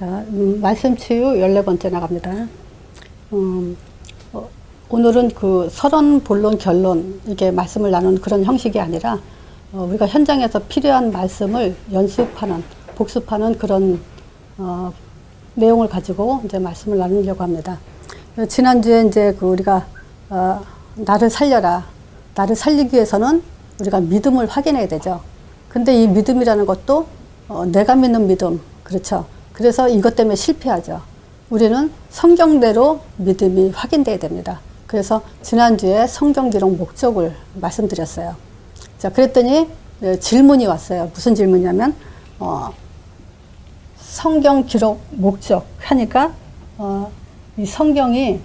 자, 말씀 치유 14번째 나갑니다. 오늘은 그 서론, 본론, 결론, 이게 말씀을 나누는 그런 형식이 아니라, 우리가 현장에서 필요한 말씀을 연습하는, 복습하는 그런, 내용을 가지고 이제 말씀을 나누려고 합니다. 지난주에 이제 그 우리가, 나를 살려라. 나를 살리기 위해서는 우리가 믿음을 확인해야 되죠. 근데 이 믿음이라는 것도, 내가 믿는 믿음. 그렇죠. 그래서 이것 때문에 실패하죠. 우리는 성경대로 믿음이 확인돼야 됩니다. 그래서 지난주에 성경 기록 목적을 말씀드렸어요. 자, 그랬더니 질문이 왔어요. 무슨 질문이냐면, 성경 기록 목적 하니까, 이 성경이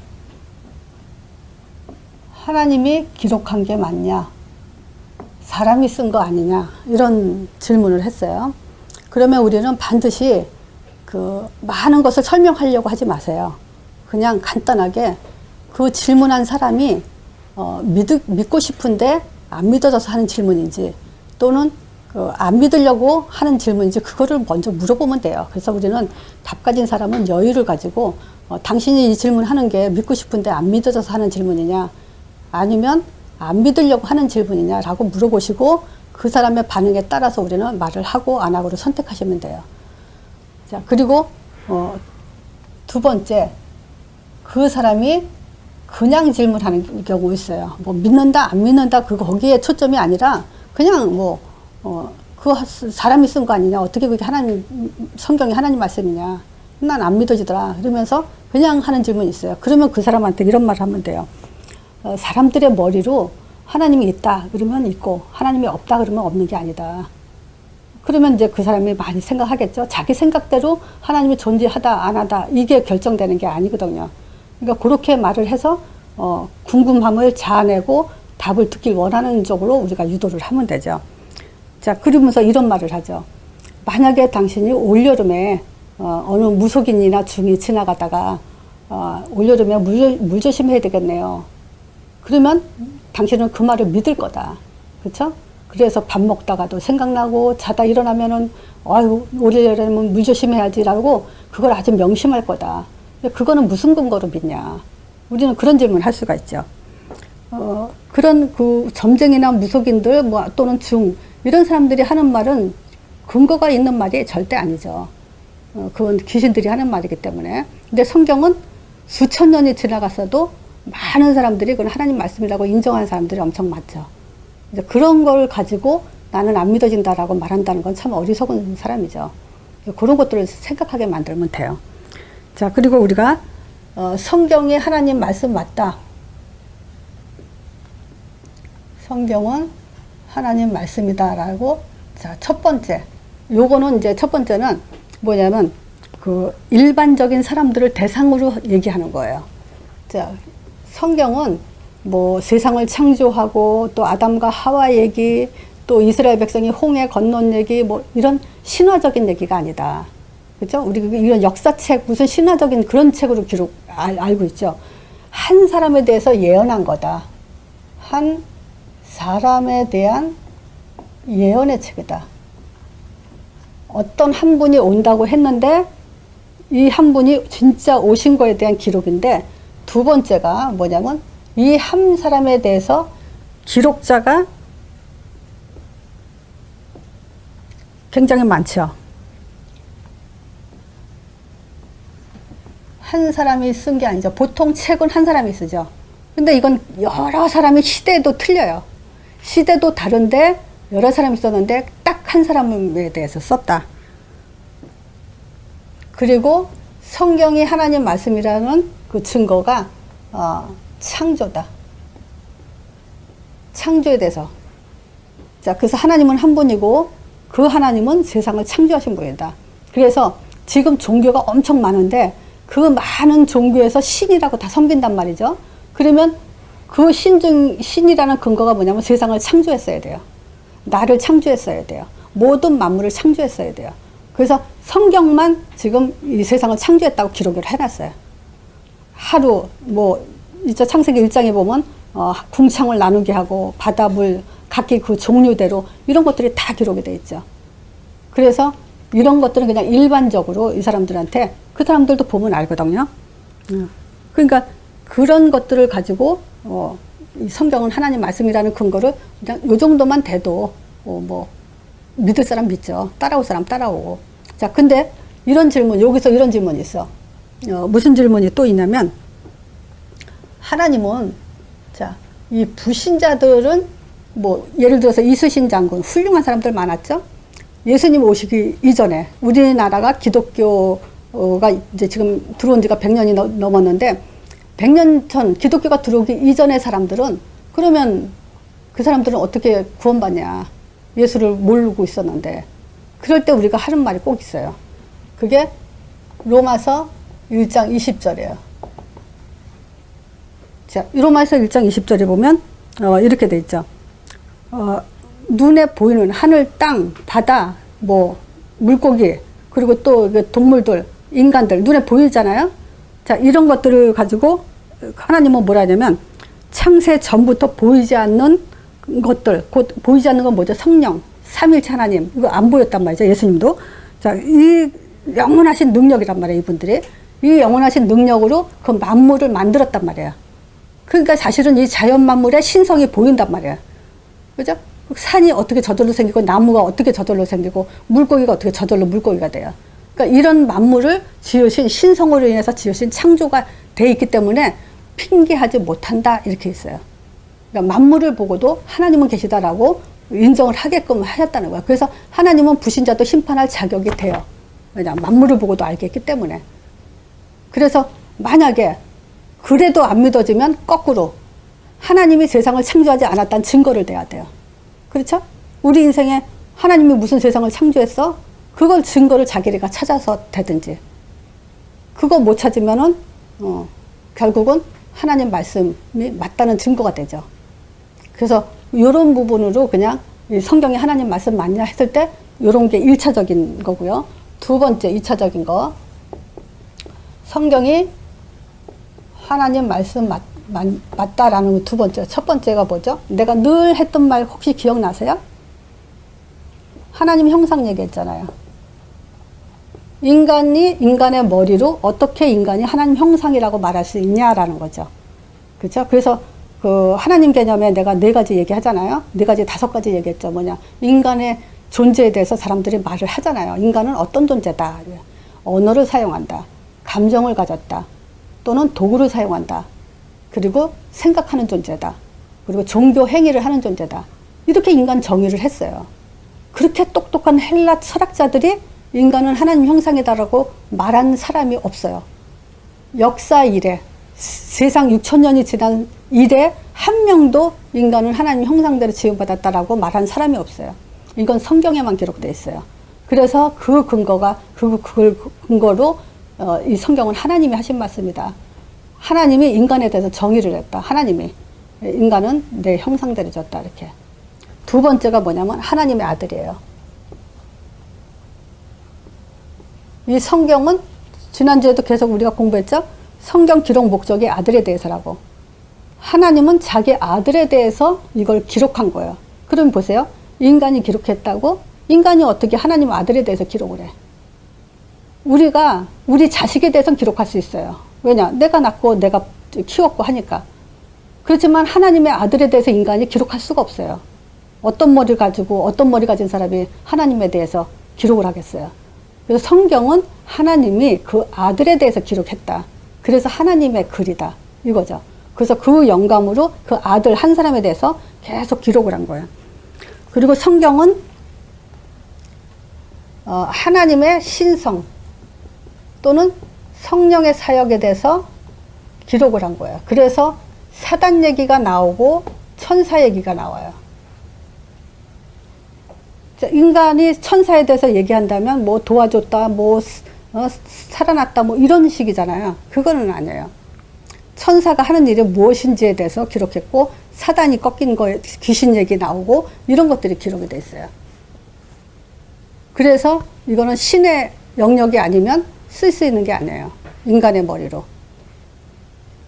하나님이 기록한 게 맞냐? 사람이 쓴 거 아니냐? 이런 질문을 했어요. 그러면 우리는 반드시 그 많은 것을 설명하려고 하지 마세요. 그냥 간단하게 그 질문한 사람이 믿고 싶은데 안 믿어져서 하는 질문인지 또는 그 안 믿으려고 하는 질문인지 그거를 먼저 물어보면 돼요. 그래서 우리는 답 가진 사람은 여유를 가지고 당신이 이 질문하는 게 믿고 싶은데 안 믿어져서 하는 질문이냐 아니면 안 믿으려고 하는 질문이냐라고 물어보시고 그 사람의 반응에 따라서 우리는 말을 하고 안 하고를 선택하시면 돼요. 자, 그리고 두 번째, 그 사람이 그냥 질문하는 경우 있어요. 뭐 믿는다 안 믿는다 거기에 초점이 아니라 그냥 그 사람이 쓴 거 아니냐, 어떻게 그게 성경이 하나님 말씀이냐, 난 안 믿어지더라 이러면서 그냥 하는 질문이 있어요. 그러면 그 사람한테 이런 말을 하면 돼요. 사람들의 머리로 하나님이 있다 그러면 있고 하나님이 없다 그러면 없는 게 아니다. 그러면 이제 그 사람이 많이 생각하겠죠. 자기 생각대로 하나님이 존재하다 안 하다 이게 결정되는 게 아니거든요. 그러니까 그렇게 말을 해서 궁금함을 자아내고 답을 듣길 원하는 쪽으로 우리가 유도를 하면 되죠. 자, 그러면서 이런 말을 하죠. 만약에 당신이 올여름에 어느 무속인이나 중이 지나가다가 올여름에 물 조심해야 되겠네요. 그러면 당신은 그 말을 믿을 거다. 그렇죠? 그래서 밥 먹다가도 생각나고 자다 일어나면은 아유 올여름은 물 조심해야지라고 그걸 아주 명심할 거다. 그거는 무슨 근거로 믿냐? 우리는 그런 질문을 할 수가 있죠. 그런 그 점쟁이나 무속인들 또는 중 이런 사람들이 하는 말은 근거가 있는 말이 절대 아니죠. 그건 귀신들이 하는 말이기 때문에. 근데 성경은 수천 년이 지나갔어도 많은 사람들이 그건 하나님 말씀이라고 인정하는 사람들이 엄청 많죠. 이제 그런 걸 가지고 나는 안 믿어진다라고 말한다는 건 참 어리석은 사람이죠. 그런 것들을 생각하게 만들면 돼요. 자, 그리고 우리가 성경이 하나님 말씀 맞다. 성경은 하나님 말씀이다라고. 자, 첫 번째. 요거는 이제 첫 번째는 뭐냐면 그 일반적인 사람들을 대상으로 얘기하는 거예요. 자, 성경은 뭐 세상을 창조하고 또 아담과 하와 얘기 또 이스라엘 백성이 홍해 건넌 얘기 뭐 이런 신화적인 얘기가 아니다. 그렇죠? 우리 이런 역사책 무슨 신화적인 그런 책으로 알고 있죠. 한 사람에 대해서 예언한 거다. 한 사람에 대한 예언의 책이다. 어떤 한 분이 온다고 했는데 이 한 분이 진짜 오신 거에 대한 기록인데 두 번째가 뭐냐면 이 한 사람에 대해서 기록자가 굉장히 많죠. 한 사람이 쓴 게 아니죠. 보통 책은 한 사람이 쓰죠. 근데 이건 여러 사람이 시대도 틀려요. 시대도 다른데 여러 사람이 썼는데 딱 한 사람에 대해서 썼다. 그리고 성경이 하나님 말씀이라는 그 증거가 창조다. 창조에 대해서. 자, 그래서 하나님은 한 분이고 그 하나님은 세상을 창조하신 분이다. 그래서 지금 종교가 엄청 많은데 그 많은 종교에서 신이라고 다 섬긴단 말이죠. 그러면 그 신이라는 근거가 뭐냐면 세상을 창조했어야 돼요. 나를 창조했어야 돼요. 모든 만물을 창조했어야 돼요. 그래서 성경만 지금 이 세상을 창조했다고 기록을 해놨어요. 하루 이제 창세기 1장에 보면 궁창을 나누게 하고 바다 물 각기 그 종류대로 이런 것들이 다 기록이 돼 있죠. 그래서 이런 것들은 그냥 일반적으로 이 사람들한테 그 사람들도 보면 알거든요. 그러니까 그런 것들을 가지고 이 성경은 하나님 말씀이라는 근거를 그냥 요 정도만 돼도 뭐 믿을 사람 믿죠. 따라올 사람 따라오고. 자, 근데 이런 질문, 여기서 이런 질문이 있어. 무슨 질문이 또 있냐면, 하나님은, 자, 이 불신자들은 뭐 예를 들어서 이순신 장군 훌륭한 사람들 많았죠. 예수님 오시기 이전에 우리나라가 기독교가 이제 지금 들어온 지가 100년이 넘었는데 100년 전 기독교가 들어오기 이전의 사람들은 그러면 그 사람들은 어떻게 구원받냐. 예수를 모르고 있었는데. 그럴 때 우리가 하는 말이 꼭 있어요. 그게 로마서 1장 20절이에요. 자, 로마서 1장 20절에 보면 이렇게 돼 있죠. 눈에 보이는 하늘, 땅, 바다, 뭐 물고기, 그리고 또 동물들, 인간들 눈에 보이잖아요. 자, 이런 것들을 가지고 하나님은 뭐라 하냐면 창세 전부터 보이지 않는 것들, 곧 보이지 않는 건 뭐죠? 성령, 삼일체 하나님. 이거 안 보였단 말이죠. 예수님도. 자, 이 영원하신 능력이란 말이에요. 이분들이. 이 영원하신 능력으로 그 만물을 만들었단 말이에요. 그러니까 사실은 이 자연 만물의 신성이 보인단 말이에요. 그죠? 산이 어떻게 저절로 생기고 나무가 어떻게 저절로 생기고 물고기가 어떻게 저절로 물고기가 돼요. 그러니까 이런 만물을 지으신 신성으로 인해서 지으신 창조가 돼 있기 때문에 핑계하지 못한다 이렇게 있어요. 그러니까 만물을 보고도 하나님은 계시다라고 인정을 하게끔 하셨다는 거야. 그래서 하나님은 불신자도 심판할 자격이 돼요. 왜냐, 만물을 보고도 알겠기 때문에. 그래서 만약에 그래도 안 믿어지면 거꾸로 하나님이 세상을 창조하지 않았다는 증거를 대야 돼요. 그렇죠? 우리 인생에 하나님이 무슨 세상을 창조했어? 그걸 증거를 자기가 찾아서 되든지. 그거 못 찾으면은 결국은 하나님 말씀이 맞다는 증거가 되죠. 그래서 이런 부분으로 그냥 성경이 하나님 말씀 맞냐 했을 때 이런 게 1차적인 거고요. 두 번째 2차적인 거. 성경이 하나님 말씀 맞다라는 두 번째. 첫 번째가 뭐죠? 내가 늘 했던 말 혹시 기억나세요? 하나님 형상 얘기했잖아요. 인간이 인간의 머리로 어떻게 인간이 하나님 형상이라고 말할 수 있냐라는 거죠. 그렇죠? 그래서 그 하나님 개념에 내가 4가지 얘기하잖아요. 4가지, 5가지 얘기했죠. 뭐냐? 인간의 존재에 대해서 사람들이 말을 하잖아요. 인간은 어떤 존재다. 언어를 사용한다. 감정을 가졌다. 또는 도구를 사용한다. 그리고 생각하는 존재다. 그리고 종교 행위를 하는 존재다. 이렇게 인간 정의를 했어요. 그렇게 똑똑한 헬라 철학자들이 인간은 하나님 형상이다라고 말한 사람이 없어요. 역사 이래, 세상 6,000년이 지난 이래 한 명도 인간은 하나님 형상대로 지음받았다라고 말한 사람이 없어요. 이건 성경에만 기록되어 있어요. 그래서 그 근거가, 그걸 근거로 이 성경은 하나님이 하신 말씀이다. 하나님이 인간에 대해서 정의를 했다. 하나님이 인간은 내 형상대로 졌다. 이렇게. 두 번째가 뭐냐면 하나님의 아들이에요. 이 성경은 지난주에도 계속 우리가 공부했죠. 성경 기록 목적이 아들에 대해서라고. 하나님은 자기 아들에 대해서 이걸 기록한 거예요. 그럼 보세요. 인간이 기록했다고? 인간이 어떻게 하나님 아들에 대해서 기록을 해? 우리가 우리 자식에 대해서는 기록할 수 있어요. 왜냐? 내가 낳고 내가 키웠고 하니까. 그렇지만 하나님의 아들에 대해서 인간이 기록할 수가 없어요. 어떤 머리를 가지고 어떤 머리 가진 사람이 하나님에 대해서 기록을 하겠어요. 그래서 성경은 하나님이 그 아들에 대해서 기록했다. 그래서 하나님의 글이다. 이거죠. 그래서 그 영감으로 그 아들 한 사람에 대해서 계속 기록을 한 거예요. 그리고 성경은 하나님의 신성 또는 성령의 사역에 대해서 기록을 한 거예요. 그래서 사단 얘기가 나오고 천사 얘기가 나와요. 인간이 천사에 대해서 얘기한다면 뭐 도와줬다, 뭐 살아났다, 뭐 이런 식이잖아요. 그거는 아니에요. 천사가 하는 일이 무엇인지에 대해서 기록했고 사단이 꺾인 거에 귀신 얘기 나오고 이런 것들이 기록이 돼 있어요. 그래서 이거는 신의 영역이 아니면 쓸 수 있는 게 아니에요. 인간의 머리로.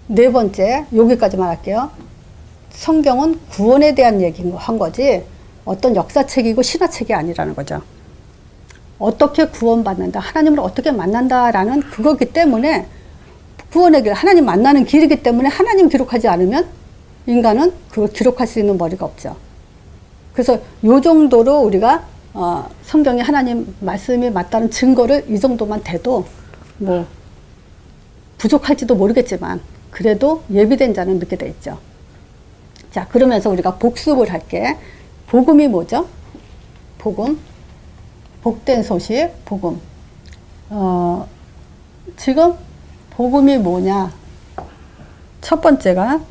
네 번째, 여기까지만 할게요. 성경은 구원에 대한 얘기한 거지 어떤 역사책이고 신화책이 아니라는 거죠. 어떻게 구원받는다, 하나님을 어떻게 만난다라는 그거기 때문에 구원의 길, 하나님 만나는 길이기 때문에 하나님 기록하지 않으면 인간은 그걸 기록할 수 있는 머리가 없죠. 그래서 요 정도로 우리가 성경이 하나님 말씀이 맞다는 증거를 이 정도만 돼도 뭐 부족할지도 모르겠지만 그래도 예비된 자는 믿게 돼 있죠. 자, 그러면서 우리가 복습을 할게. 복음이 뭐죠? 복음. 복된 소식, 복음. 지금 복음이 뭐냐? 첫 번째가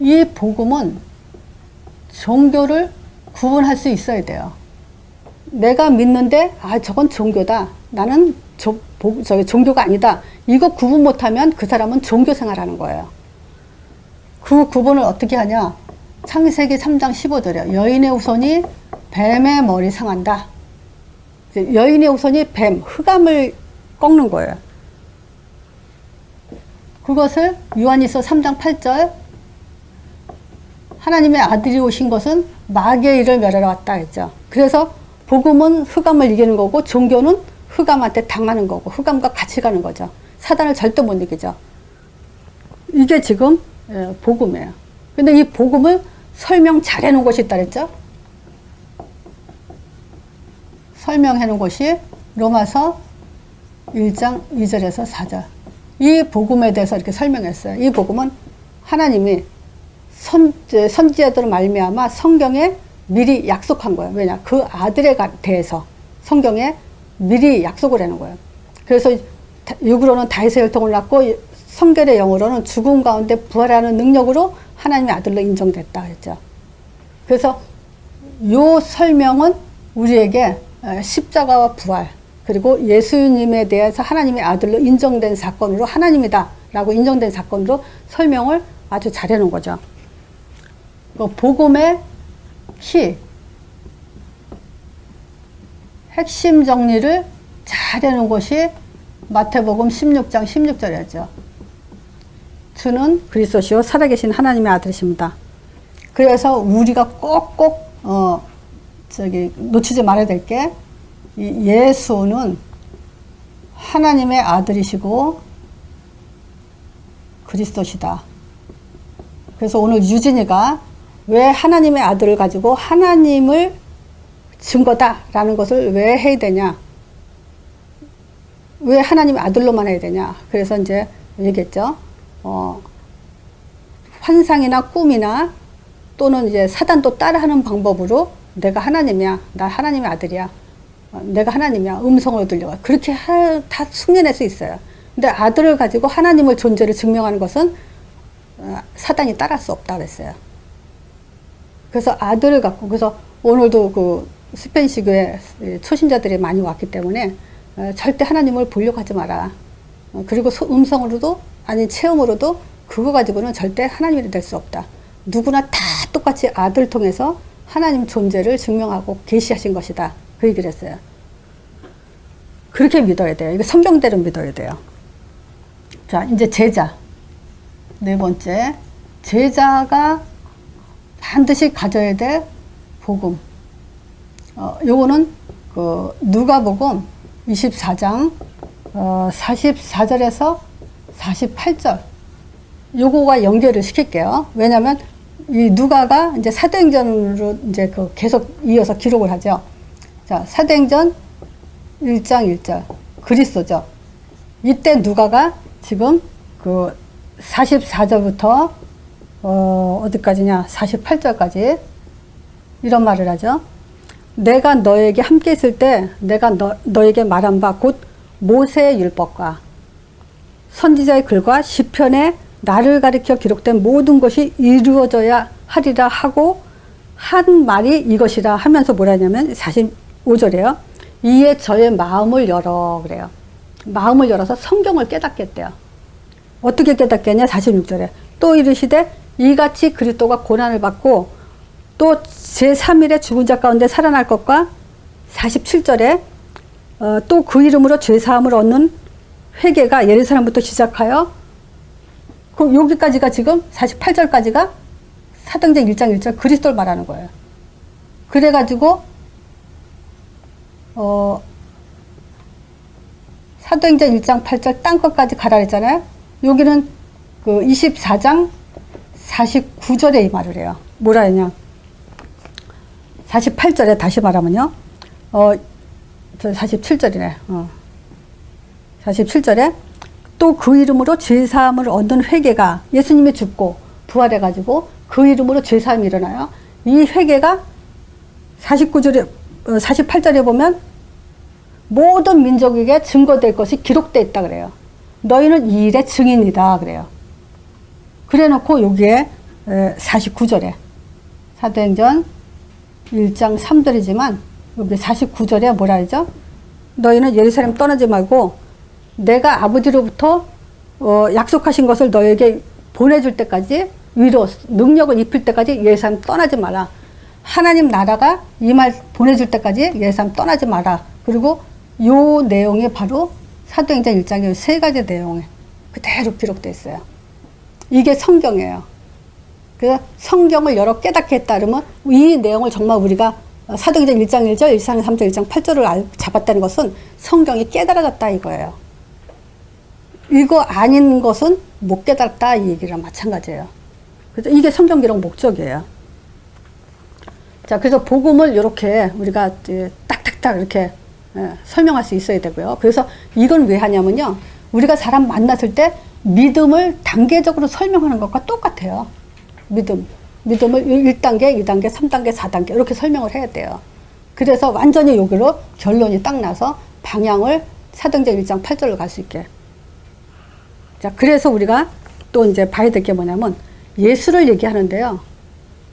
이 복음은 종교를 구분할 수 있어야 돼요. 내가 믿는데 저건 종교다. 나는 종교가 아니다. 이거 구분 못하면 그 사람은 종교 생활하는 거예요. 그 구분을 어떻게 하냐? 창세기 3장 15절이요. 여인의 후손이 뱀의 머리 상한다. 여인의 후손이 뱀, 흑암을 꺾는 거예요. 그것을 요한일서 3장 8절 하나님의 아들이 오신 것은 마귀의 일을 멸하러 왔다 했죠. 그래서 복음은 흑암을 이기는 거고 종교는 흑암한테 당하는 거고 흑암과 같이 가는 거죠. 사단을 절대 못 이기죠. 이게 지금 복음이에요. 근데 이 복음을 설명 잘 해놓은 곳이 있다 그랬죠. 설명해 놓은 곳이 로마서 1장 2절에서 4절. 이 복음에 대해서 이렇게 설명했어요. 이 복음은 하나님이 선지자들을 말미암아 성경에 미리 약속한 거예요. 왜냐? 그 아들에 대해서 성경에 미리 약속을 해놓은 거예요. 그래서 육으로는 다윗의 혈통을 낳고 성결의 영으로는 죽음 가운데 부활하는 능력으로 하나님의 아들로 인정됐다 했죠. 그래서 요 설명은 우리에게 십자가와 부활 그리고 예수님에 대해서 하나님의 아들로 인정된 사건으로 하나님이다 라고 인정된 사건으로 설명을 아주 잘 해놓은 거죠. 복음의 키, 핵심 정리를 잘 해놓은 것이 마태복음 16장 16절이었죠. 주는 그리스도시요 살아계신 하나님의 아들이십니다. 그래서 우리가 꼭꼭 놓치지 말아야 될 게 예수는 하나님의 아들이시고 그리스도시다. 그래서 오늘 유진이가 왜 하나님의 아들을 가지고 하나님을 증거다라는 것을 왜 해야 되냐? 왜 하나님의 아들로만 해야 되냐? 그래서 이제 얘기했죠. 환상이나 꿈이나 또는 이제 사단도 따라하는 방법으로 내가 하나님이야. 나 하나님의 아들이야. 내가 하나님이야. 음성으로 들려가. 그렇게 다 숙련할 수 있어요. 근데 아들을 가지고 하나님의 존재를 증명하는 것은 사단이 따라할 수 없다 그랬어요. 그래서 아들을 갖고, 그래서 오늘도 그 스페인시 교회 초신자들이 많이 왔기 때문에 절대 하나님을 보려고 하지 마라. 그리고 음성으로도 아니 체험으로도 그거 가지고는 절대 하나님이 될 수 없다. 누구나 다 똑같이 아들 통해서 하나님 존재를 증명하고 계시하신 것이다. 그 얘기를 했어요. 그렇게 믿어야 돼요. 이거 성경대로 믿어야 돼요. 자, 이제 제자. 네 번째, 제자가 반드시 가져야 될 복음. 요거는 그 누가복음 24장 44절에서 48절. 요거가 연결을 시킬게요. 왜냐면 이 누가가 이제 사도행전으로 이제 그 계속 이어서 기록을 하죠. 자, 사도행전 1장 1절. 그리스도죠. 이때 누가가 지금 그 44절부터 어디까지냐? 48절까지 이런 말을 하죠. 내가 너에게 함께 있을 때 내가 너에게 말한 바 곧 모세의 율법과 선지자의 글과 시편에 나를 가리켜 기록된 모든 것이 이루어져야 하리라 하고 한 말이 이것이라 하면서 뭐라 하냐면 45절이에요. 이에 저의 마음을 열어 그래요. 마음을 열어서 성경을 깨닫겠대요. 어떻게 깨닫겠냐? 46절에 또 이르시되 이같이 그리스도가 고난을 받고 또 제3일에 죽은 자 가운데 살아날 것과 47절에 또 그 이름으로 죄사함을 얻는 회개가 예루살렘부터 시작하여 그 여기까지가 지금 48절까지가 사도행전 1장 1절 그리스도를 말하는 거예요. 그래가지고 사도행전 1장 8절 땅 끝까지 가라 했잖아요. 여기는 그 24장 49절에 이 말을 해요. 뭐라 했냐. 48절에 다시 말하면요. 47절이네. 47절에 또 그 이름으로 죄사함을 얻는 회개가 예수님이 죽고 부활해가지고 그 이름으로 죄사함이 일어나요. 이 회개가 49절에 48절에 보면 모든 민족에게 증거될 것이 기록되어 있다 그래요. 너희는 이 일의 증인이다 그래요. 그래 놓고 여기에 49절에 사도행전 1장 3절이지만 여기 49절에 뭐라 하죠? 너희는 예루살렘 떠나지 말고 내가 아버지로부터 약속하신 것을 너에게 보내줄 때까지 위로 능력을 입힐 때까지 예루살렘 떠나지 마라. 하나님 나라가 이 말 보내줄 때까지 예루살렘 떠나지 마라. 그리고 요 내용이 바로 사도행전 1장의 세 가지 내용에 그대로 기록되어 있어요. 이게 성경이에요. 그래서 성경을 여러 깨닫게 했다 그러면 이 내용을 정말 우리가 사도행전 1장 1절, 1장 3절, 1장 8절을 잡았다는 것은 성경이 깨달아졌다 이거예요. 이거 아닌 것은 못 깨달았다 이 얘기랑 마찬가지예요. 그래서 이게 성경 기록 목적이에요. 자, 그래서 복음을 이렇게 우리가 딱딱딱 이렇게 설명할 수 있어야 되고요. 그래서 이건 왜 하냐면요. 우리가 사람 만났을 때 믿음을 단계적으로 설명하는 것과 똑같아요. 믿음을 1단계, 2단계, 3단계, 4단계 이렇게 설명을 해야 돼요. 그래서 완전히 여기로 결론이 딱 나서 방향을 사도행전 1장 8절로 갈 수 있게. 자, 그래서 우리가 또 이제 봐야 될 게 뭐냐면 예수를 얘기하는데요.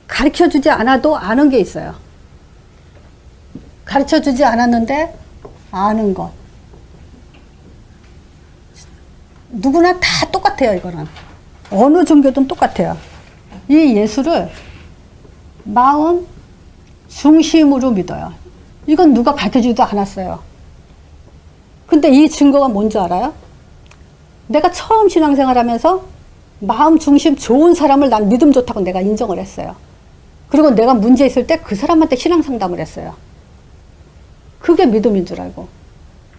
가르쳐 주지 않아도 아는 게 있어요. 가르쳐 주지 않았는데 아는 것. 누구나 다 똑같아요, 이거는. 어느 종교든 똑같아요. 이 예수를 마음 중심으로 믿어요. 이건 누가 가르쳐 주지도 않았어요. 근데 이 증거가 뭔지 알아요? 내가 처음 신앙생활 하면서 마음 중심 좋은 사람을 난 믿음 좋다고 내가 인정을 했어요. 그리고 내가 문제 있을 때 그 사람한테 신앙 상담을 했어요. 그게 믿음인 줄 알고.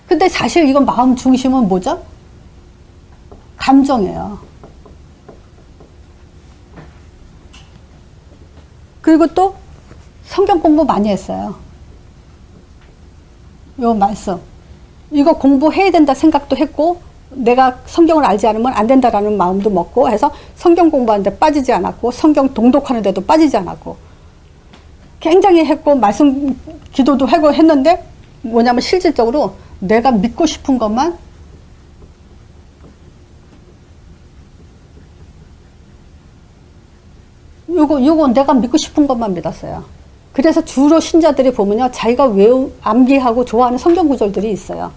근데 사실 이건 마음 중심은 뭐죠? 감정이에요. 그리고 또 성경 공부 많이 했어요. 요 말씀. 이거 공부해야 된다 생각도 했고 내가 성경을 알지 않으면 안 된다라는 마음도 먹고 해서 성경 공부하는데 빠지지 않았고 성경 동독하는 데도 빠지지 않았고 굉장히 했고 말씀 기도도 하고 했는데 뭐냐면 실질적으로 내가 믿고 싶은 것만 요거 내가 믿고 싶은 것만 믿었어요. 그래서 주로 신자들이 보면요 자기가 암기하고 좋아하는 성경 구절들이 있어요.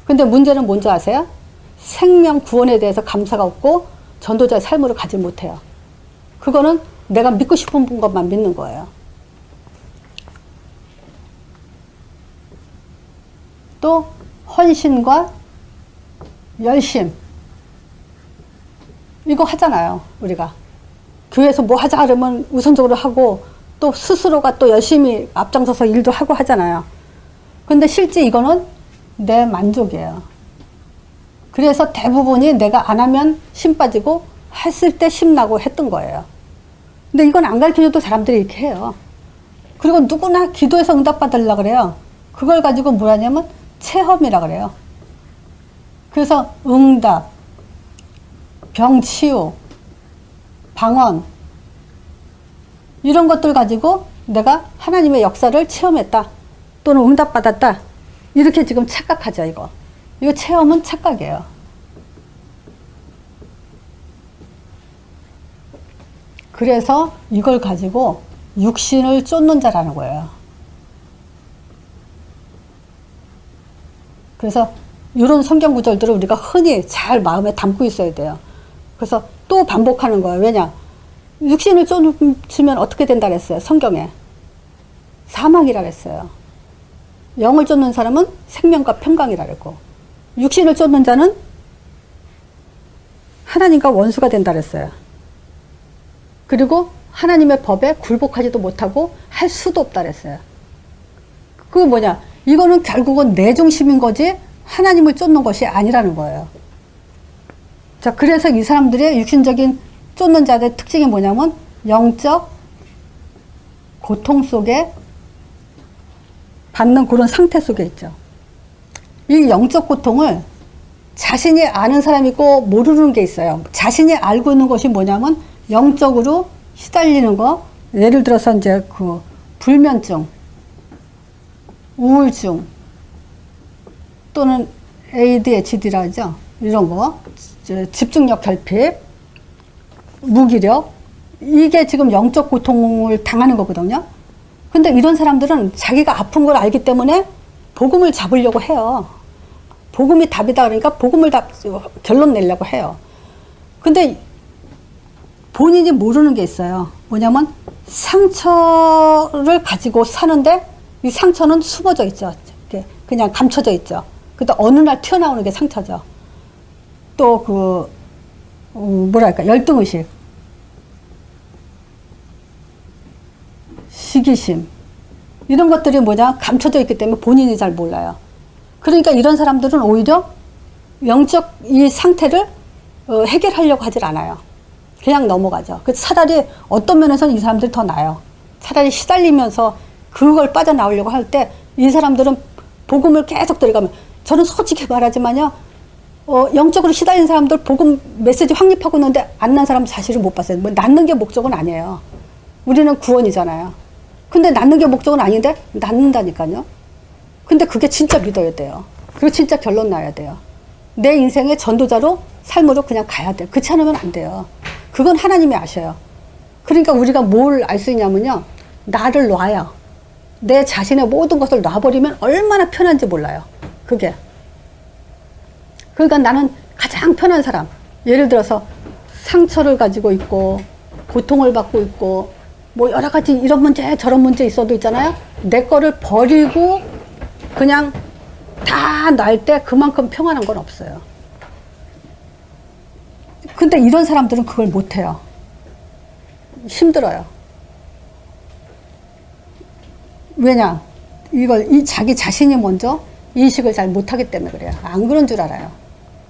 근데 문제는 뭔지 아세요? 생명 구원에 대해서 감사가 없고 전도자의 삶으로 가지 못해요. 그거는 내가 믿고 싶은 것만 믿는 거예요. 또 헌신과 열심 이거 하잖아요. 우리가 교회에서 뭐 하자 그러면 우선적으로 하고 또 스스로가 또 열심히 앞장서서 일도 하고 하잖아요. 근데 실제 이거는 내 만족이에요. 그래서 대부분이 내가 안 하면 심 빠지고 했을 때 심나고 했던 거예요. 근데 이건 안 가르쳐줘도 사람들이 이렇게 해요. 그리고 누구나 기도해서 응답받으려고 그래요. 그걸 가지고 뭐라냐면 체험이라 그래요. 그래서 응답, 병치유, 방언 이런 것들 가지고 내가 하나님의 역사를 체험했다 또는 응답받았다 이렇게 지금 착각하죠. 이거 체험은 착각이에요. 그래서 이걸 가지고 육신을 쫓는 자라는 거예요. 그래서 이런 성경 구절들을 우리가 흔히 잘 마음에 담고 있어야 돼요. 그래서 또 반복하는 거예요. 왜냐? 육신을 쫓으면 어떻게 된다 그랬어요? 성경에. 사망이라 그랬어요. 영을 쫓는 사람은 생명과 평강이라 그랬고 육신을 쫓는 자는 하나님과 원수가 된다 그랬어요. 그리고 하나님의 법에 굴복하지도 못하고 할 수도 없다 그랬어요. 그게 뭐냐? 이거는 결국은 내 중심인 거지 하나님을 쫓는 것이 아니라는 거예요. 자, 그래서 이 사람들의 육신적인 쫓는 자들의 특징이 뭐냐면 영적 고통 속에 받는 그런 상태 속에 있죠. 이 영적 고통을 자신이 아는 사람이 있고 모르는 게 있어요. 자신이 알고 있는 것이 뭐냐면 영적으로 시달리는 거, 예를 들어서 이제 그 불면증, 우울증 또는 ADHD라 하죠. 이런 거, 집중력 결핍, 무기력, 이게 지금 영적 고통을 당하는 거거든요. 근데 이런 사람들은 자기가 아픈 걸 알기 때문에 복음을 잡으려고 해요. 복음이 답이다 그러니까 복음을 결론 내려고 해요. 근데 본인이 모르는 게 있어요. 뭐냐면 상처를 가지고 사는데 이 상처는 숨어져 있죠. 그냥 감춰져 있죠. 근데 어느 날 튀어나오는 게 상처죠. 또 그 뭐랄까 열등의식, 시기심, 이런 것들이 뭐냐 감춰져 있기 때문에 본인이 잘 몰라요. 그러니까 이런 사람들은 오히려 영적 이 상태를 해결하려고 하질 않아요. 그냥 넘어가죠. 그 차라리 어떤 면에서는 이 사람들이 더 나아요. 차라리 시달리면서 그걸 빠져나오려고 할 때 이 사람들은 복음을 계속 들어가면, 저는 솔직히 말하지만요, 영적으로 시달린 사람들 복음 메시지 확립하고 있는데 안 난 사람 사실은 못 봤어요. 뭐 낫는 게 목적은 아니에요. 우리는 구원이잖아요. 근데 낫는 게 목적은 아닌데 낫는다니까요. 근데 그게 진짜 믿어야 돼요. 그리고 진짜 결론 나야 돼요. 내 인생의 전도자로 삶으로 그냥 가야 돼요. 그렇지 않으면 안 돼요. 그건 하나님이 아셔요. 그러니까 우리가 뭘 알 수 있냐면요, 나를 놔요. 내 자신의 모든 것을 놔버리면 얼마나 편한지 몰라요. 그게. 그러니까 나는 가장 편한 사람. 예를 들어서 상처를 가지고 있고 고통을 받고 있고 뭐 여러 가지 이런 문제 저런 문제 있어도 있잖아요. 내 거를 버리고 그냥 다 날 때 그만큼 평안한 건 없어요. 근데 이런 사람들은 그걸 못해요. 힘들어요. 왜냐? 이걸 자기 자신이 먼저 인식을 잘 못하기 때문에 그래요. 안 그런 줄 알아요.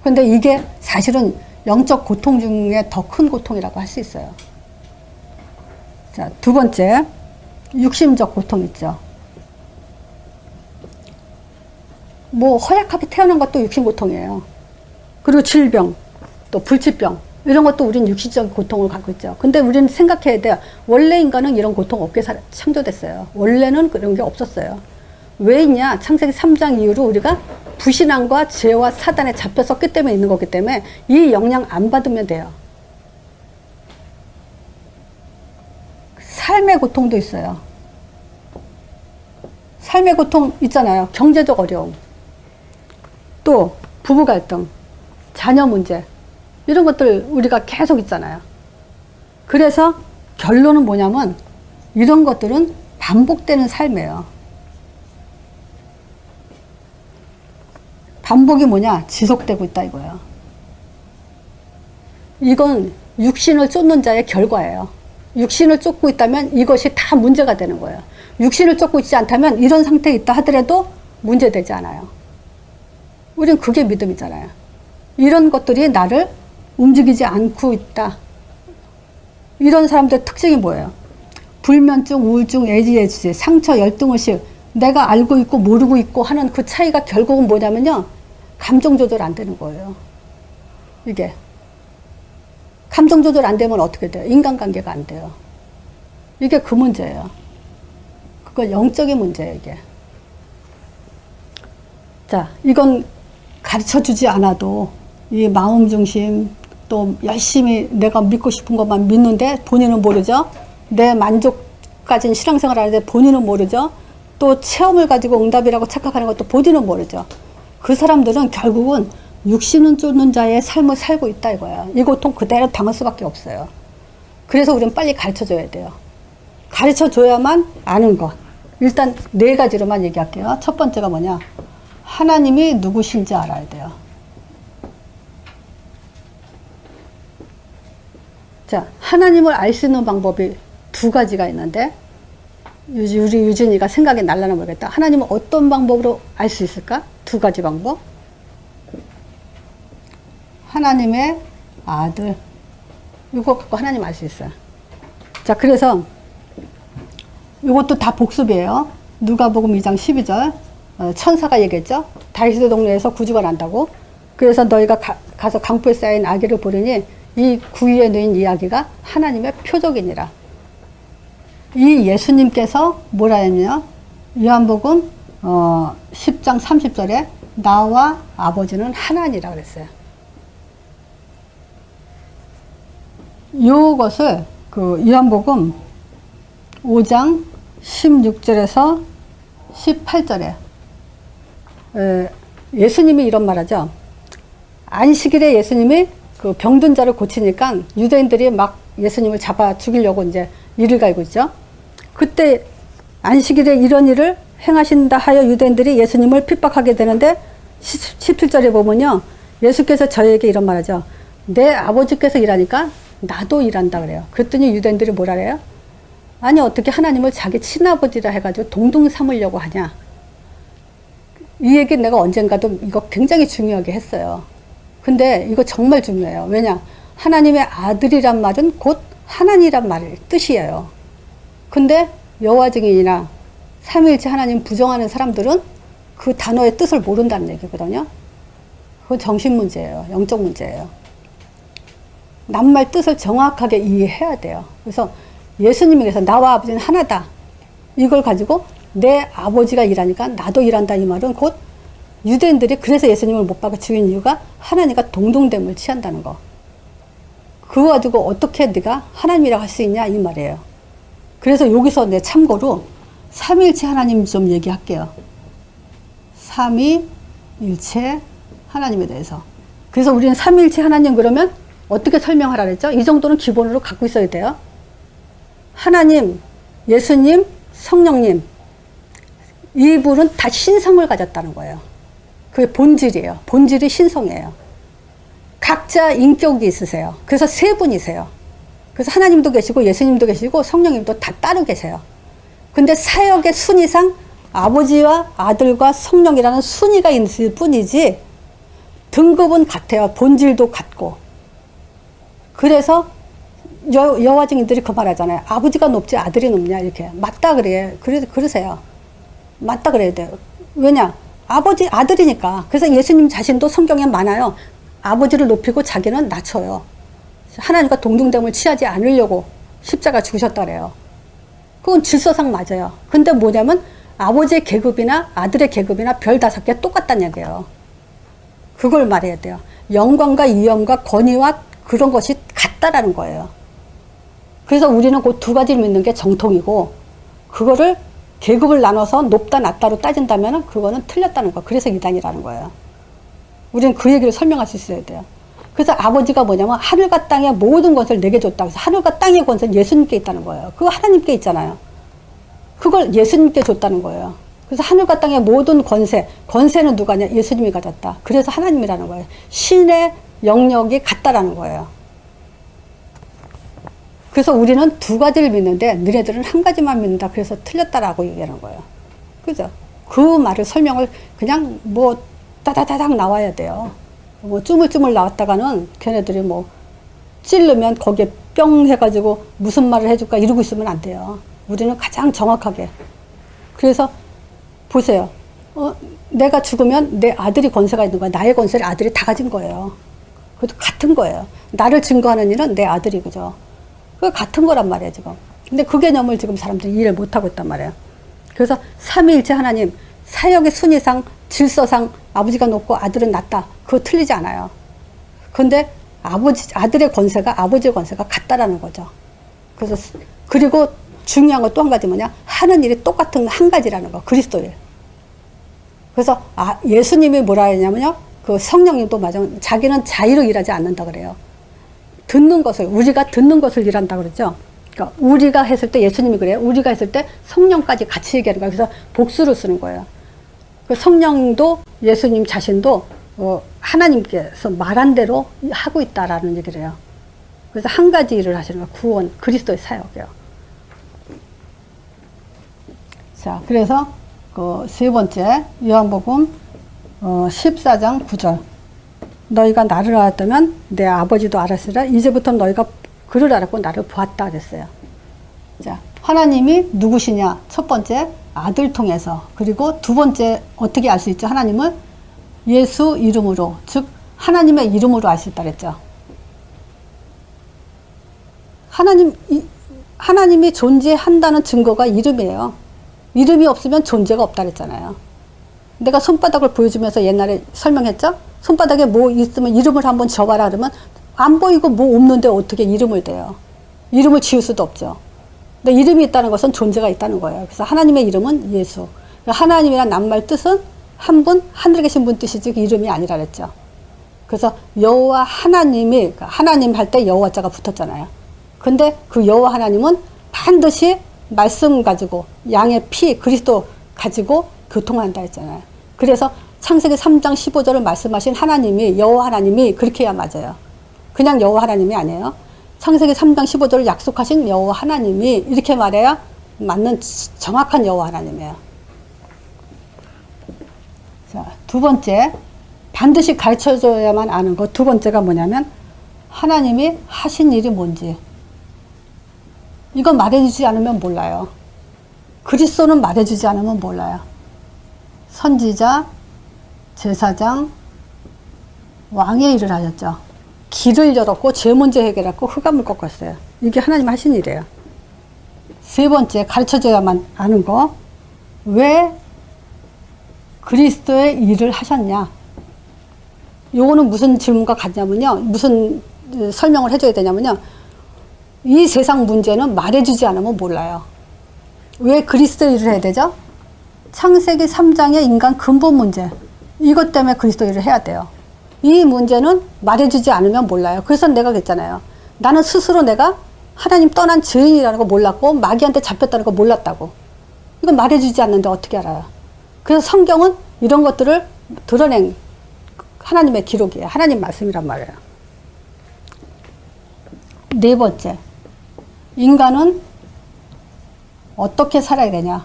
근데 이게 사실은 영적 고통 중에 더 큰 고통이라고 할 수 있어요. 자, 두 번째, 육신적 고통 있죠. 뭐 허약하게 태어난 것도 육신 고통이에요. 그리고 질병, 또 불치병, 이런 것도 우리는 육신적 고통을 갖고 있죠. 근데 우리는 생각해야 돼요. 원래 인간은 이런 고통 없게 창조됐어요. 원래는 그런 게 없었어요. 왜 있냐? 창세기 3장 이후로 우리가 불신앙과 죄와 사단에 잡혔었기 때문에 있는 거기 때문에 이 영향 안 받으면 돼요. 삶의 고통도 있어요. 삶의 고통 있잖아요. 경제적 어려움, 또 부부 갈등, 자녀 문제, 이런 것들 우리가 계속 있잖아요. 그래서 결론은 뭐냐면 이런 것들은 반복되는 삶이에요. 반복이 뭐냐? 지속되고 있다 이거예요. 이건 육신을 쫓는 자의 결과예요. 육신을 쫓고 있다면 이것이 다 문제가 되는 거예요. 육신을 쫓고 있지 않다면 이런 상태에 있다 하더라도 문제되지 않아요. 우린 그게 믿음이잖아요. 이런 것들이 나를 움직이지 않고 있다. 이런 사람들의 특징이 뭐예요? 불면증, 우울증, ADHD, 상처, 열등의식, 내가 알고 있고 모르고 있고 하는 그 차이가 결국은 뭐냐면요, 감정 조절 안 되는 거예요. 이게 감정 조절 안 되면 어떻게 돼요? 인간관계가 안 돼요. 이게 그 문제예요. 그건 영적인 문제예요, 이게. 자, 이건 가르쳐 주지 않아도 이 마음 중심, 또 열심히 내가 믿고 싶은 것만 믿는데 본인은 모르죠. 내 만족까지는 신앙생활 하는데 본인은 모르죠. 또 체험을 가지고 응답이라고 착각하는 것도 본인은 모르죠. 그 사람들은 결국은 육신은 쫓는 자의 삶을 살고 있다 이거야. 이 고통 그대로 당할 수밖에 없어요. 그래서 우리는 빨리 가르쳐줘야 돼요. 가르쳐줘야만 아는 것. 일단 네 가지로만 얘기할게요. 첫 번째가 뭐냐? 하나님이 누구신지 알아야 돼요. 자, 하나님을 알 수 있는 방법이 두 가지가 있는데 우리 유진이가 생각이 날라나 모르겠다. 하나님은 어떤 방법으로 알 수 있을까? 두 가지 방법. 하나님의 아들. 이거 갖고 하나님 알 수 있어요. 자, 그래서 이것도 다 복습이에요. 누가복음 2장 12절. 천사가 얘기했죠. 다윗의 동네에서 구주가 난다고. 그래서 너희가 가서 강포에 쌓인 아기를 보리니 이 구유에 놓인 이야기가 하나님의 표적이니라. 이 예수님께서 뭐라 했냐? 요한복음 10장 30절에 나와 아버지는 하나니라 그랬어요. 이것을 그 요한복음 5장 16절에서 18절에 예수님이 이런 말하죠. 안식일에 예수님이 그 병든 자를 고치니까 유대인들이 막 예수님을 잡아 죽이려고 이제 일을 갈고 있죠. 그때 안식일에 이런 일을 행하신다 하여 유대인들이 예수님을 핍박하게 되는데 17절에 보면요. 예수께서 저에게 이런 말하죠. 내 아버지께서 일하니까 나도 일한다 그래요. 그랬더니 유대인들이 뭐라 그래요? 아니 어떻게 하나님을 자기 친아버지라 해가지고 동등 삼으려고 하냐. 이 얘기 내가 언젠가도 이거 굉장히 중요하게 했어요. 근데 이거 정말 중요해요. 왜냐? 하나님의 아들이란 말은 곧 하나님이란 말 뜻이에요. 근데 여호와 증인이나 삼위일체 하나님 부정하는 사람들은 그 단어의 뜻을 모른다는 얘기거든요. 그건 정신 문제예요. 영적 문제예요. 낱말 뜻을 정확하게 이해해야 돼요. 그래서 예수님이 그래서 나와 아버지는 하나다. 이걸 가지고 내 아버지가 일하니까 나도 일한다 이 말은 곧 유대인들이 그래서 예수님을 못 박아 죽인 이유가 하나님과 동등됨을 취한다는 거. 그거 가지고 어떻게 네가 하나님이라고 할 수 있냐 이 말이에요. 그래서 여기서 내 참고로 삼위일체 하나님 좀 얘기할게요. 삼위일체 하나님에 대해서. 그래서 우리는 삼위일체 하나님 그러면 어떻게 설명하라 그랬죠? 이 정도는 기본으로 갖고 있어야 돼요. 하나님, 예수님, 성령님 이 분은 다 신성을 가졌다는 거예요. 그게 본질이에요. 본질이 신성이에요. 각자 인격이 있으세요. 그래서 세 분이세요. 그래서 하나님도 계시고 예수님도 계시고 성령님도 다 따로 계세요. 근데 사역의 순위상 아버지와 아들과 성령이라는 순위가 있을 뿐이지 등급은 같아요. 본질도 같고. 그래서 여호와 증인들이 그 말하잖아요. 아버지가 높지 아들이 높냐 이렇게. 맞다 그래. 그러세요. 맞다 그래야 돼요. 왜냐? 아들이니까. 그래서 예수님 자신도 성경에 많아요. 아버지를 높이고 자기는 낮춰요. 하나님과 동등됨을 취하지 않으려고 십자가 죽으셨다 그래요. 그건 질서상 맞아요. 근데 뭐냐면 아버지의 계급이나 아들의 계급이나 별 5개 똑같다는 얘기예요. 그걸 말해야 돼요. 영광과 위엄과 권위와 그런 것이 같다라는 거예요. 그래서 우리는 그 두 가지를 믿는 게 정통이고 그거를 계급을 나눠서 높다 낮다로 따진다면 그거는 틀렸다는 거. 그래서 이단이라는 거예요. 우리는 그 얘기를 설명할 수 있어야 돼요. 그래서 아버지가 뭐냐면 하늘과 땅의 모든 것을 내게 줬다. 그래서 하늘과 땅의 권세는 예수님께 있다는 거예요. 그거 하나님께 있잖아요. 그걸 예수님께 줬다는 거예요. 그래서 하늘과 땅의 모든 권세는 누가냐? 예수님이 가졌다. 그래서 하나님이라는 거예요. 신의 영역이 같다라는 거예요. 그래서 우리는 두 가지를 믿는데 너네들은 한 가지만 믿는다. 그래서 틀렸다라고 얘기하는 거예요. 그죠? 그 말을 설명을 그냥 뭐 따다다닥 나와야 돼요. 뭐 쭈물쭈물 나왔다가는 걔네들이 뭐 찌르면 거기에 뿅 해가지고 무슨 말을 해줄까 이러고 있으면 안 돼요. 우리는 가장 정확하게. 그래서 보세요. 내가 죽으면 내 아들이 권세가 있는 거야. 나의 권세를 아들이 다 가진 거예요. 그것도 같은 거예요. 나를 증거하는 일은 내 아들이 그죠. 그거 같은 거란 말이에요 지금. 근데 그 개념을 지금 사람들이 이해를 못하고 있단 말이에요. 그래서 삼위일체 하나님 사역의 순위상 질서상 아버지가 높고 아들은 낮다. 그거 틀리지 않아요. 그런데 아들의 권세가 아버지의 권세가 같다라는 거죠. 그래서 그리고 중요한 거 또 한 가지 뭐냐? 하는 일이 똑같은 한 가지라는 거. 그리스도예요. 그래서 예수님이 뭐라 했냐면요. 그 성령님도 맞아. 자기는 자의로 일하지 않는다 그래요. 우리가 듣는 것을 일한다 그러죠. 그러니까 우리가 했을 때 예수님이 그래요. 우리가 했을 때 성령까지 같이 얘기하는 거예요. 그래서 복수를 쓰는 거예요. 그 성령도 예수님 자신도 하나님께서 말한 대로 하고 있다라는 얘기를 해요. 그래서 한 가지 일을 하시는 거예요. 구원, 그리스도의 사역이요. 자, 그래서 그 세 번째 요한복음 14장 9절. 너희가 나를 알았다면 내 아버지도 알았으리라. 이제부터 너희가 그를 알았고 나를 보았다 그랬어요. 자, 하나님이 누구시냐? 첫 번째 아들 통해서. 그리고 두 번째 어떻게 알 수 있죠? 하나님을 예수 이름으로, 즉 하나님의 이름으로 알 수 있다 그랬죠. 하나님이 존재한다는 증거가 이름이에요. 이름이 없으면 존재가 없다 그랬잖아요. 내가 손바닥을 보여주면서 옛날에 설명했죠? 손바닥에 뭐 있으면 이름을 한번 지어봐라 그러면 안 보이고 뭐 없는데 어떻게 이름을 대요? 이름을 지을 수도 없죠. 근데 이름이 있다는 것은 존재가 있다는 거예요. 그래서 하나님의 이름은 예수. 하나님이란 낱말 뜻은 한 분, 하늘에 계신 분 뜻이지 그 이름이 아니라 그랬죠. 그래서 여호와 하나님이, 하나님 할 때 여호와 자가 붙었잖아요. 근데 그 여호와 하나님은 반드시 말씀 가지고 양의 피 그리스도 가지고 교통한다 했잖아요. 그래서 창세기 3장 15절을 말씀하신 하나님이 여호와 하나님이 그렇게 해야 맞아요. 그냥 여호와 하나님이 아니에요. 창세기 3장 15절을 약속하신 여호와 하나님이 이렇게 말해야 맞는 정확한 여호와 하나님이에요. 자, 두 번째 반드시 가르쳐줘야만 아는 것. 두 번째가 뭐냐면 하나님이 하신 일이 뭔지. 이건 말해주지 않으면 몰라요. 그리스도는 말해주지 않으면 몰라요. 선지자, 제사장, 왕의 일을 하셨죠. 길을 열었고 죄 문제 해결했고 흑암을 꺾었어요. 이게 하나님 하신 일이에요. 세 번째 가르쳐줘야만 아는 거. 왜 그리스도의 일을 하셨냐. 요거는 무슨 질문과 같냐면요. 무슨 설명을 해줘야 되냐면요. 이 세상 문제는 말해주지 않으면 몰라요. 왜 그리스도 일을 해야 되죠? 창세기 3장의 인간 근본 문제. 이것 때문에 그리스도 일을 해야 돼요. 이 문제는 말해주지 않으면 몰라요. 그래서 내가 그랬잖아요. 나는 스스로 내가 하나님 떠난 죄인이라는 거 몰랐고 마귀한테 잡혔다는 거 몰랐다고. 이건 말해주지 않는데 어떻게 알아요? 그래서 성경은 이런 것들을 드러낸 하나님의 기록이에요. 하나님 말씀이란 말이에요. 네 번째. 인간은 어떻게 살아야 되냐.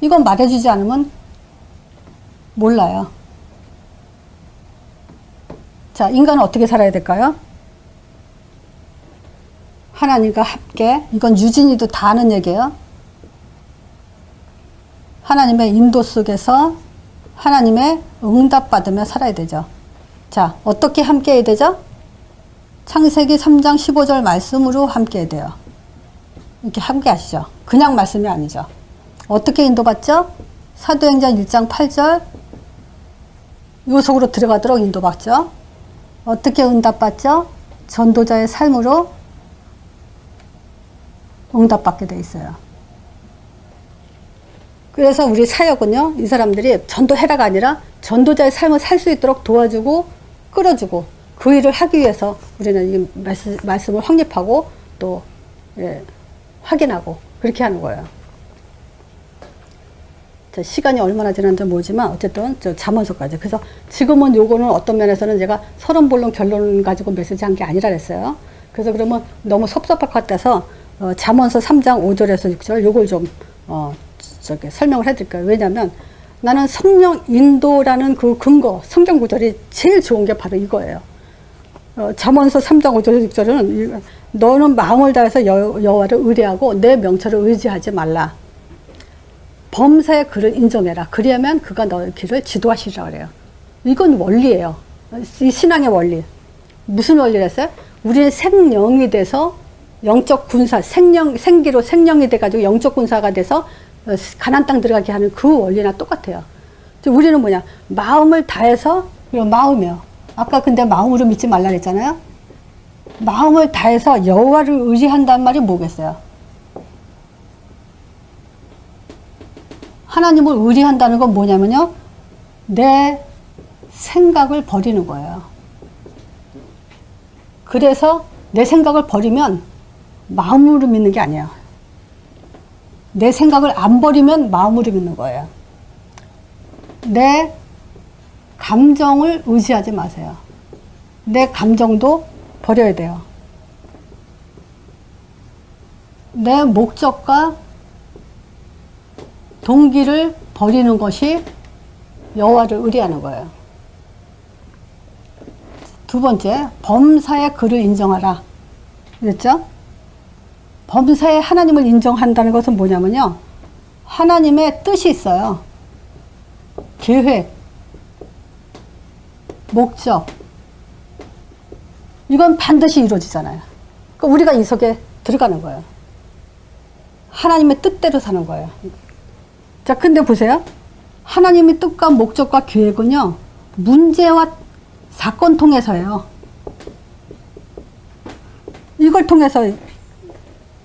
이건 말해주지 않으면 몰라요. 자, 인간은 어떻게 살아야 될까요? 하나님과 함께, 이건 유진이도 다 아는 얘기예요. 하나님의 인도 속에서 하나님의 응답받으며 살아야 되죠. 자, 어떻게 함께 해야 되죠? 창세기 3장 15절 말씀으로 함께 해야 돼요. 이렇게 함께 하시죠. 그냥 말씀이 아니죠. 어떻게 인도받죠? 사도행전 1장 8절 요 속으로 들어가도록 인도받죠. 어떻게 응답받죠? 전도자의 삶으로 응답받게 돼 있어요. 그래서 우리 사역은요, 이 사람들이 전도해라가 아니라 전도자의 삶을 살 수 있도록 도와주고 끌어주고 그 일을 하기 위해서 우리는 이 말씀을 확립하고 또 확인하고 그렇게 하는 거예요. 자, 시간이 얼마나 지났는지 모르지만 어쨌든 저 잠언서까지. 그래서 지금은 요거는 어떤 면에서는 제가 서론본론 결론 가지고 메시지 한 게 아니라 그랬어요. 그래서 그러면 너무 섭섭할 것 같아서 잠언서 3장 5절에서 6절 요걸 좀 설명을 해드릴까요? 왜냐하면 나는 성령 인도라는 그 근거, 성경 구절이 제일 좋은 게 바로 이거예요. 잠언서 3장 5절 6절은 너는 마음을 다해서 여호와를 의뢰하고 내 명철을 의지하지 말라. 범사의 그를 인정해라. 그리하면 그가 너의 길을 지도하시리라 그래요. 이건 원리예요. 이 신앙의 원리. 무슨 원리를 했어요? 우리의 생령이 돼서 영적 군사, 생기로 생령이 돼가지고 영적 군사가 돼서 가나안 땅 들어가게 하는 그 원리나 똑같아요. 우리는 뭐냐? 마음을 다해서, 그리고 마음이요. 아까 근데 마음으로 믿지 말라 그랬잖아요. 마음을 다해서 여호와를 의지한다는 말이 뭐겠어요? 하나님을 의지한다는 건 뭐냐면요. 내 생각을 버리는 거예요. 그래서 내 생각을 버리면 마음으로 믿는 게 아니에요. 내 생각을 안 버리면 마음으로 믿는 거예요. 내 감정을 의지하지 마세요. 내 감정도 버려야 돼요. 내 목적과 동기를 버리는 것이 여호와를 의뢰하는 거예요. 두 번째, 범사의 그를 인정하라. 그랬죠? 범사의 하나님을 인정한다는 것은 뭐냐면요. 하나님의 뜻이 있어요. 계획, 목적. 이건 반드시 이루어지잖아요. 그러니까 우리가 이 속에 들어가는 거예요. 하나님의 뜻대로 사는 거예요. 자, 근데 보세요. 하나님의 뜻과 목적과 계획은요, 문제와 사건 통해서예요. 이걸 통해서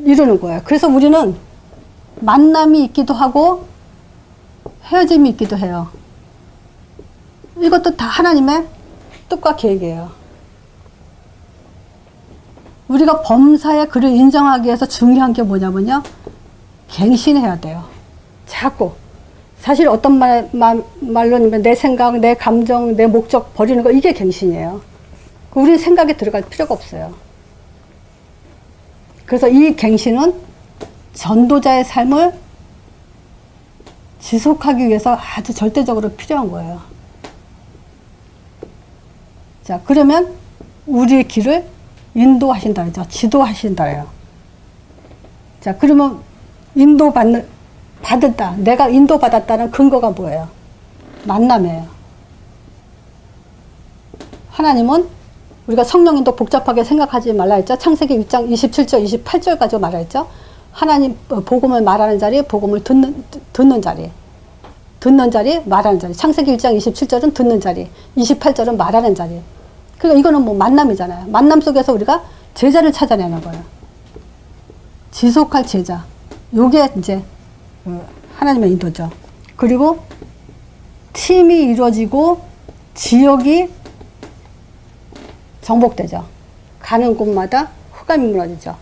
이루는 거예요. 그래서 우리는 만남이 있기도 하고 헤어짐이 있기도 해요. 이것도 다 하나님의 뜻과 계획이에요. 우리가 범사에 그를 인정하기 위해서 중요한 게 뭐냐면요. 갱신해야 돼요. 자꾸. 사실 어떤 말로는 내 생각, 내 감정, 내 목적 버리는 거, 이게 갱신이에요. 우리 생각에 들어갈 필요가 없어요. 그래서 이 갱신은 전도자의 삶을 지속하기 위해서 아주 절대적으로 필요한 거예요. 자, 그러면 우리의 길을 인도하신다 그러죠. 지도하신다 그래요. 자, 그러면 받았다. 내가 인도받았다는 근거가 뭐예요? 만남이에요. 하나님은 우리가 성령 인도 복잡하게 생각하지 말라 했죠. 창세기 6장 27절, 28절까지 말라 했죠. 하나님 복음을 말하는 자리, 복음을 듣는 자리. 듣는 자리, 말하는 자리. 창세기 1장 27절은 듣는 자리, 28절은 말하는 자리. 그러니까 이거는 뭐 만남이잖아요. 만남 속에서 우리가 제자를 찾아내는 거예요. 지속할 제자. 요게 이제 하나님의 인도죠. 그리고 팀이 이루어지고 지역이 정복되죠. 가는 곳마다 흑암이 무너지죠.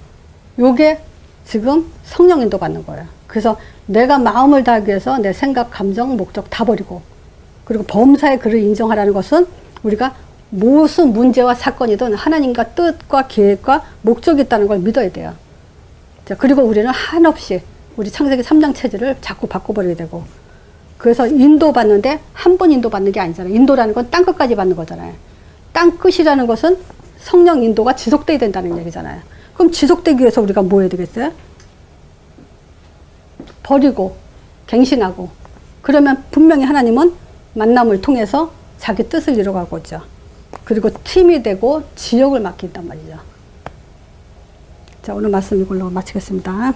요게 지금 성령 인도 받는 거예요. 그래서 내가 마음을 다하기 위해서 내 생각, 감정, 목적 다 버리고, 그리고 범사의 그를 인정하라는 것은 우리가 무슨 문제와 사건이든 하나님과 뜻과 계획과 목적이 있다는 걸 믿어야 돼요. 자, 그리고 우리는 한없이 우리 창세기 3장 체질을 자꾸 바꿔버리게 되고, 그래서 인도받는데 한 번 인도받는 게 아니잖아요. 인도라는 건 땅 끝까지 받는 거잖아요. 땅 끝이라는 것은 성령 인도가 지속돼야 된다는 얘기잖아요. 그럼 지속되기 위해서 우리가 뭐 해야 되겠어요? 버리고 갱신하고, 그러면 분명히 하나님은 만남을 통해서 자기 뜻을 이루어가고 있죠. 그리고 팀이 되고 지역을 맡긴단 말이죠. 자, 오늘 말씀 이걸로 마치겠습니다.